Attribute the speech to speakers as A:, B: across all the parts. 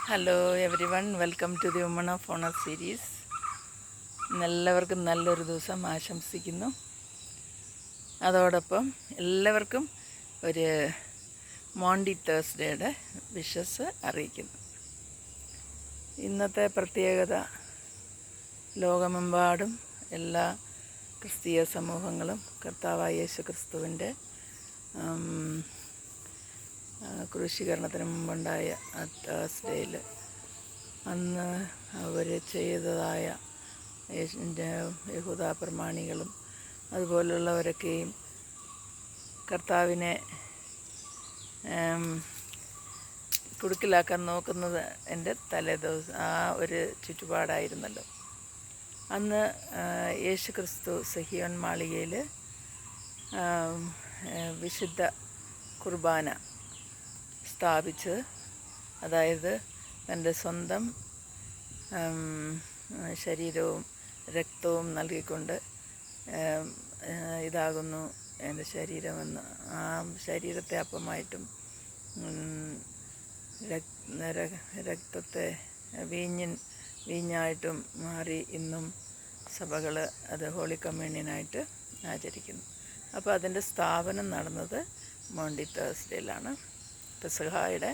A: Hello everyone, welcome to the woman of honour series. എല്ലാവർക്കും നല്ലൊരു ദിവസം ആശംസിക്കുന്നു. അതോടൊപ്പം എല്ലാവർക്കും ഒരു മോണ്ടി തേഴ്സ്ഡേയുടെ വിഷസ് അറിയിക്കുന്നു. ഇന്നത്തെ പ്രത്യേകത ലോകമെമ്പാടും എല്ലാ ക്രിസ്തീയ സമൂഹങ്ങളും കർത്താവായ യേശു ക്രിസ്തുവിൻ്റെ ക്രൂശീകരണത്തിന് മുമ്പുണ്ടായ ആ തേഴ്സ്ഡേയിൽ അന്ന് അവർ ചെയ്തതായ യഹൂദ പ്രമാണികളും അതുപോലുള്ളവരൊക്കെയും കർത്താവിനെ കുടുക്കിലാക്കാൻ നോക്കുന്നത് എൻ്റെ തലേദിവസം ആ ഒരു ചുറ്റുപാടായിരുന്നല്ലോ. അന്ന് യേശു ക്രിസ്തു സഹിയോൻ മാളികയിൽ വിശുദ്ധ കുർബാന സ്ഥാപിച്ച്, അതായത് തൻ്റെ സ്വന്തം ശരീരവും രക്തവും നൽകിക്കൊണ്ട് ഇതാകുന്നു എൻ്റെ ശരീരമെന്ന്, ആ ശരീരത്തെ അപ്പമായിട്ടും രക്തത്തെ വീഞ്ഞായിട്ടും മാറി ഇന്നും സഭകൾ അത് ഹോളി കമ്മ്യൂണിയനായിട്ട് ആചരിക്കുന്നു. അപ്പോൾ അതിൻ്റെ സ്ഥാപനം നടന്നത് മോണ്ടി തേഴ്സ്ഡേയിലാണ്. പെസഹായുടെ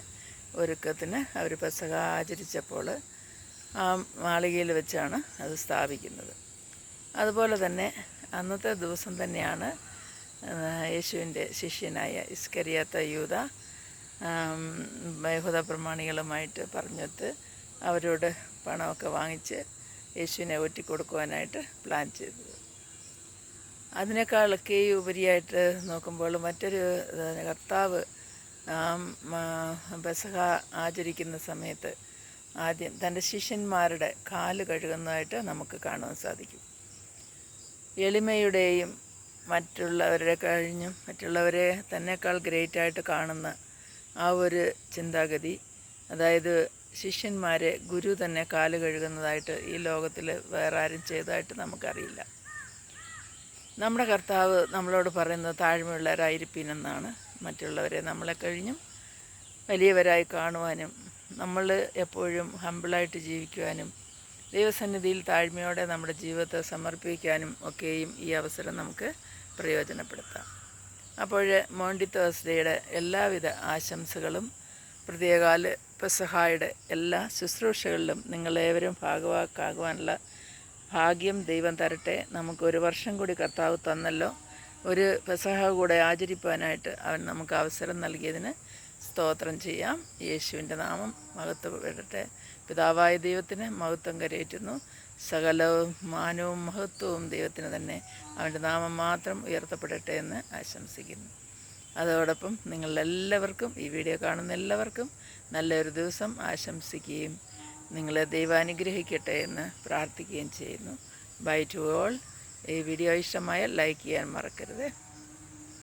A: ഒരുക്കത്തിന് അവർ പെസഹ ആചരിച്ചപ്പോൾ ആ മാളികയിൽ വെച്ചാണ് അത് സ്ഥാപിക്കുന്നത്. അതുപോലെ തന്നെ അന്നത്തെ ദിവസം തന്നെയാണ് യേശുവിൻ്റെ ശിഷ്യനായ ഇസ്കറിയാത്ത യൂദ യഹൂദ പ്രമാണികളുമായിട്ട് പറഞ്ഞിട്ട് അവരോട് പണമൊക്കെ വാങ്ങിച്ച് യേശുവിനെ ഒറ്റിക്കൊടുക്കുവാനായിട്ട് പ്ലാൻ ചെയ്തത്. അതിനേക്കാളൊക്കെ ഉപരിയായിട്ട് നോക്കുമ്പോൾ മറ്റൊരു കർത്താവ് പെസഹ ആചരിക്കുന്ന സമയത്ത് ആദ്യം തൻ്റെ ശിഷ്യന്മാരുടെ കാല് കഴുകുന്നതായിട്ട് നമുക്ക് കാണുവാൻ സാധിക്കും. എളിമയുടെയും മറ്റുള്ളവരെ തന്നെക്കാൾ ഗ്രേറ്റായിട്ട് കാണുന്ന ആ ഒരു ചിന്താഗതി, അതായത് ശിഷ്യന്മാരെ ഗുരു തന്നെ കാല് കഴുകുന്നതായിട്ട് ഈ ലോകത്തിൽ വേറെ ആരും ചെയ്തതായിട്ട് നമുക്കറിയില്ല. നമ്മുടെ കർത്താവ് നമ്മളോട് പറയുന്നത് താഴ്മയുള്ളവരായിരിപ്പിനെന്നാണ്. മറ്റുള്ളവരെ നമ്മളെ കഴിഞ്ഞും വലിയവരായി കാണുവാനും നമ്മൾ എപ്പോഴും ഹമ്പിളായിട്ട് ജീവിക്കുവാനും ദൈവസന്നിധിയിൽ താഴ്മയോടെ നമ്മുടെ ജീവിതത്തെ സമർപ്പിക്കാനും ഒക്കെയും ഈ അവസരം നമുക്ക് പ്രയോജനപ്പെടുത്താം. അപ്പോൾ മോണ്ടി തേഴ്സ്ഡേയുടെ എല്ലാവിധ ആശംസകളും, പ്രത്യേകാൽ പെസഹായുടെ എല്ലാ ശുശ്രൂഷകളിലും നിങ്ങളേവരും ഭാഗവാക്കാകുവാനുള്ള ഭാഗ്യം ദൈവം തരട്ടെ. നമുക്കൊരു വർഷം കൂടി കർത്താവ് തന്നല്ലോ. ഒരു പെസഹ കൂടെ ആചരിപ്പാനായിട്ട് അവൻ നമുക്ക് അവസരം നൽകിയതിന് സ്തോത്രം ചെയ്യാം. യേശുവിൻ്റെ നാമം മഹത്വപ്പെടട്ടെ. പിതാവായ ദൈവത്തിന് മഹത്വം കരയേറ്റുന്നു. സകലവും മാനവും മഹത്വവും ദൈവത്തിന് തന്നെ. അവൻ്റെ നാമം മാത്രം ഉയർത്തപ്പെടട്ടെ എന്ന് ആശംസിക്കുന്നു. അതോടൊപ്പം നിങ്ങളെല്ലാവർക്കും, ഈ വീഡിയോ കാണുന്ന എല്ലാവർക്കും നല്ലൊരു ദിവസം ആശംസിക്കുകയും നിങ്ങളെ ദൈവം അനുഗ്രഹിക്കട്ടെ എന്ന് പ്രാർത്ഥിക്കുകയും ചെയ്യുന്നു. Bye to all. ഈ വീഡിയോ ഇഷ്ടമായാൽ ലൈക്ക് ചെയ്യാൻ മറക്കരുത്.